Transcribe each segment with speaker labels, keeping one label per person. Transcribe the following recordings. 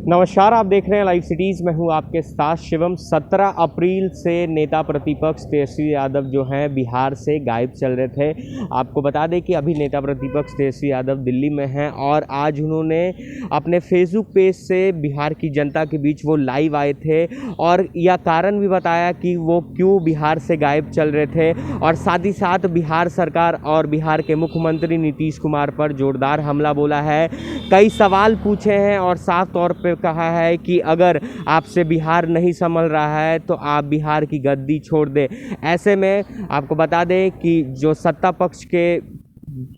Speaker 1: नमस्कार, आप देख रहे हैं लाइव सिटीज़। मैं हूं आपके साथ शिवम। 17 अप्रैल से नेता प्रतिपक्ष तेजस्वी यादव जो हैं बिहार से गायब चल रहे थे। आपको बता दें कि अभी नेता प्रतिपक्ष तेजस्वी यादव दिल्ली में हैं और आज उन्होंने अपने फेसबुक पेज से बिहार की जनता के बीच वो लाइव आए थे और यह कारण भी बताया कि वो क्यों बिहार से गायब चल रहे थे और साथ ही साथ बिहार सरकार और बिहार के मुख्यमंत्री नीतीश कुमार पर जोरदार हमला बोला है। कई सवाल पूछे हैं और साफ तौर पे कहा है कि अगर आपसे बिहार नहीं संभल रहा है तो आप बिहार की गद्दी छोड़ दें। ऐसे में आपको बता दें कि जो सत्ता पक्ष के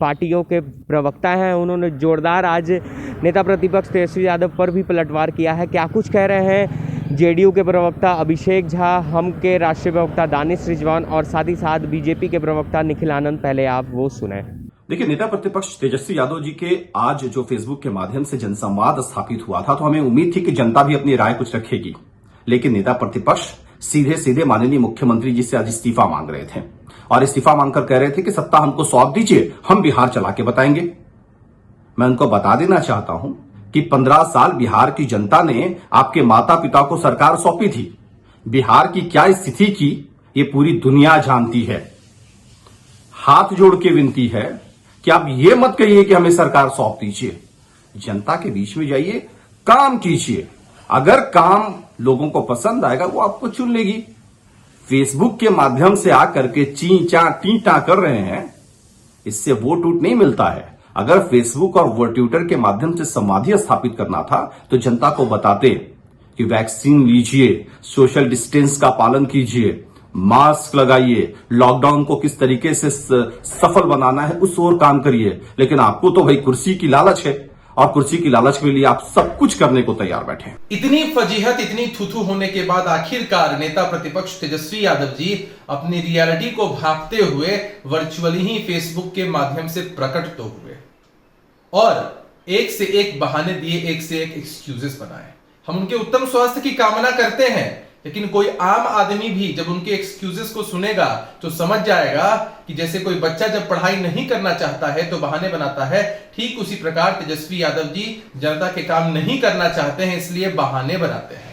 Speaker 1: पार्टियों के प्रवक्ता हैं उन्होंने जोरदार आज नेता प्रतिपक्ष तेजस्वी यादव पर भी पलटवार किया है। क्या कुछ कह रहे हैं जेडीयू के प्रवक्ता अभिषेक झा, हम के राष्ट्रीय प्रवक्ता दानिश रिजवान और साथ ही साथ बीजेपी के प्रवक्ता निखिल आनंद, पहले आप वो सुने।
Speaker 2: देखिए, नेता प्रतिपक्ष तेजस्वी यादव जी के आज जो फेसबुक के माध्यम से जनसंवाद स्थापित हुआ था तो हमें उम्मीद थी कि जनता भी अपनी राय कुछ रखेगी, लेकिन नेता प्रतिपक्ष सीधे सीधे माननीय मुख्यमंत्री जी से आज इस्तीफा मांग रहे थे और इस्तीफा मांगकर कह रहे थे कि सत्ता हमको सौंप दीजिए, हम बिहार चला के बताएंगे। मैं उनको बता देना चाहता हूं कि 15 साल बिहार की जनता ने आपके माता पिता को सरकार सौंपी थी। बिहार की क्या स्थिति की ये पूरी दुनिया जानती है। हाथ जोड़ के विनती है कि आप ये मत कहिए कि हमें सरकार सौंप दीजिए। जनता के बीच में जाइए, काम कीजिए। अगर काम लोगों को पसंद आएगा वो आपको चुन लेगी। फेसबुक के माध्यम से आकर के ची चा टी टा कर रहे हैं, इससे वोट वोट नहीं मिलता है। अगर फेसबुक और ट्विटर के माध्यम से संवाद स्थापित करना था तो जनता को बताते कि वैक्सीन लीजिए, सोशल डिस्टेंस का पालन कीजिए, मास्क लगाइए, लॉकडाउन को किस तरीके से सफल बनाना है उस ओर काम करिए। लेकिन आपको तो भाई कुर्सी की लालच है और कुर्सी की लालच के लिए आप सब कुछ करने को तैयार बैठे हैं।
Speaker 3: इतनी फजीहत, इतनी थूथू होने के बाद आखिरकार नेता प्रतिपक्ष तेजस्वी यादव जी अपनी रियलिटी को भांपते हुए वर्चुअली ही फेसबुक के माध्यम से प्रकट तो हुए और एक से एक बहाने दिए, एक से एक एक्सक्यूजेस बनाए। हम उनके उत्तम स्वास्थ्य की कामना करते हैं, लेकिन कोई आम आदमी भी जब उनके एक्सक्यूजेस को सुनेगा तो समझ जाएगा कि जैसे कोई बच्चा जब पढ़ाई नहीं करना चाहता है तो बहाने बनाता है, ठीक उसी प्रकार तेजस्वी यादव जी जनता के काम नहीं करना चाहते हैं इसलिए बहाने बनाते हैं।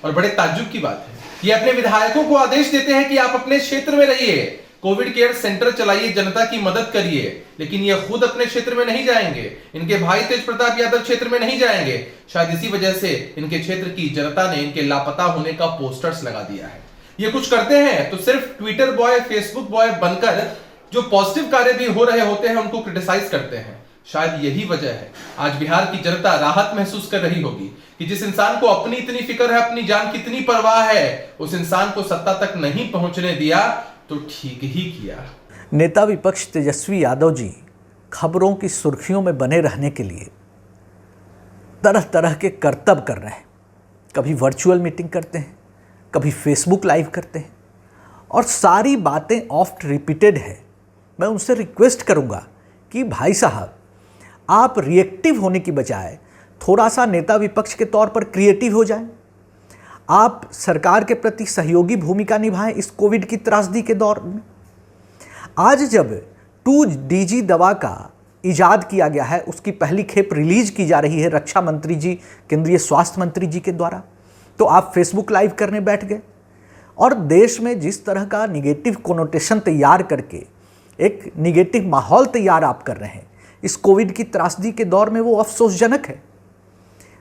Speaker 3: और बड़े ताज्जुब की बात है, ये अपने विधायकों को आदेश देते हैं कि आप अपने क्षेत्र में रहिए, कोविड केयर सेंटर चलाइए, जनता की मदद करिए, लेकिन ये खुद अपने क्षेत्र में नहीं जाएंगे, इनके भाई तेज प्रताप यादव क्षेत्र में नहीं जाएंगे। शायद इसी वजह से इनके क्षेत्र की जनता ने इनके लापता होने का पोस्टर्स लगा दिया है। ये कुछ करते हैं तो सिर्फ ट्विटर बॉय, फेसबुक बॉय बनकर जो पॉजिटिव कार्य भी हो रहे होते हैं उनको क्रिटिसाइज करते हैं। शायद यही वजह है आज बिहार की जनता राहत महसूस कर रही होगी कि जिस इंसान को अपनी इतनी फिक्र है, अपनी जान की इतनी परवाह है, उस इंसान को सत्ता तक नहीं पहुंचने दिया तो ठीक ही किया।
Speaker 4: नेता विपक्ष तेजस्वी यादव जी खबरों की सुर्खियों में बने रहने के लिए तरह तरह के करतब कर रहे हैं। कभी वर्चुअल मीटिंग करते हैं, कभी फेसबुक लाइव करते हैं और सारी बातें ऑफ्ट रिपीटेड है। मैं उनसे रिक्वेस्ट करूंगा कि भाई साहब, आप रिएक्टिव होने की बजाय थोड़ा सा नेता विपक्ष के तौर पर क्रिएटिव हो जाएं। आप सरकार के प्रति सहयोगी भूमिका निभाएं इस कोविड की त्रासदी के दौर में। आज जब 2DG दवा का इजाद किया गया है, उसकी पहली खेप रिलीज की जा रही है रक्षा मंत्री जी, केंद्रीय स्वास्थ्य मंत्री जी के द्वारा, तो आप फेसबुक लाइव करने बैठ गए और देश में जिस तरह का निगेटिव कोनोटेशन तैयार करके एक निगेटिव माहौल तैयार आप कर रहे हैं इस कोविड की त्रासदी के दौर में, वो अफसोसजनक है।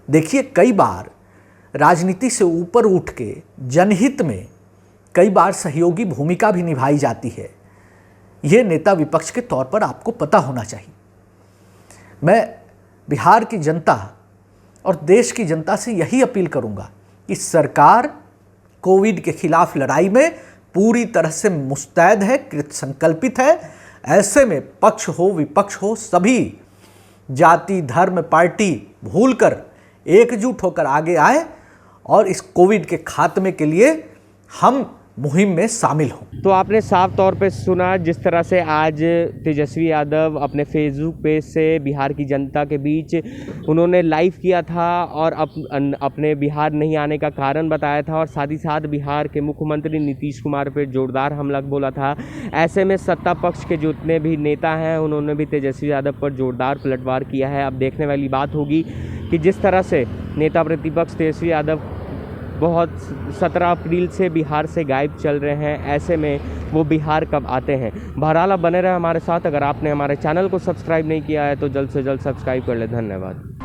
Speaker 4: देखिए, कई बार राजनीति से ऊपर उठ के जनहित में कई बार सहयोगी भूमिका भी निभाई जाती है। ये नेता विपक्ष के तौर पर आपको पता होना चाहिए। मैं बिहार की जनता और देश की जनता से यही अपील करूंगा कि सरकार कोविड के खिलाफ लड़ाई में पूरी तरह से मुस्तैद है, कृत संकल्पित है। ऐसे में पक्ष हो विपक्ष हो, सभी जाति धर्म पार्टी भूलकर एकजुट होकर आगे आए और इस कोविड के खात्मे के लिए हम मुहिम में शामिल हों।
Speaker 1: तो आपने साफ तौर पे सुना जिस तरह से आज तेजस्वी यादव अपने फेसबुक पेज से बिहार की जनता के बीच उन्होंने लाइव किया था और अपने बिहार नहीं आने का कारण बताया था और साथ ही साथ बिहार के मुख्यमंत्री नीतीश कुमार पर जोरदार हमला बोला था। ऐसे में सत्ता पक्ष के जितने भी नेता हैं उन्होंने भी तेजस्वी यादव पर जोरदार पलटवार किया है। अब देखने वाली बात होगी कि जिस तरह से नेता प्रतिपक्ष तेजस्वी यादव बहुत 17 अप्रैल से बिहार से गायब चल रहे हैं, ऐसे में वो बिहार कब आते हैं। बहरहाल आप बने रहे हमारे साथ। अगर आपने हमारे चैनल को सब्सक्राइब नहीं किया है तो जल्द से जल्द सब्सक्राइब कर ले। धन्यवाद।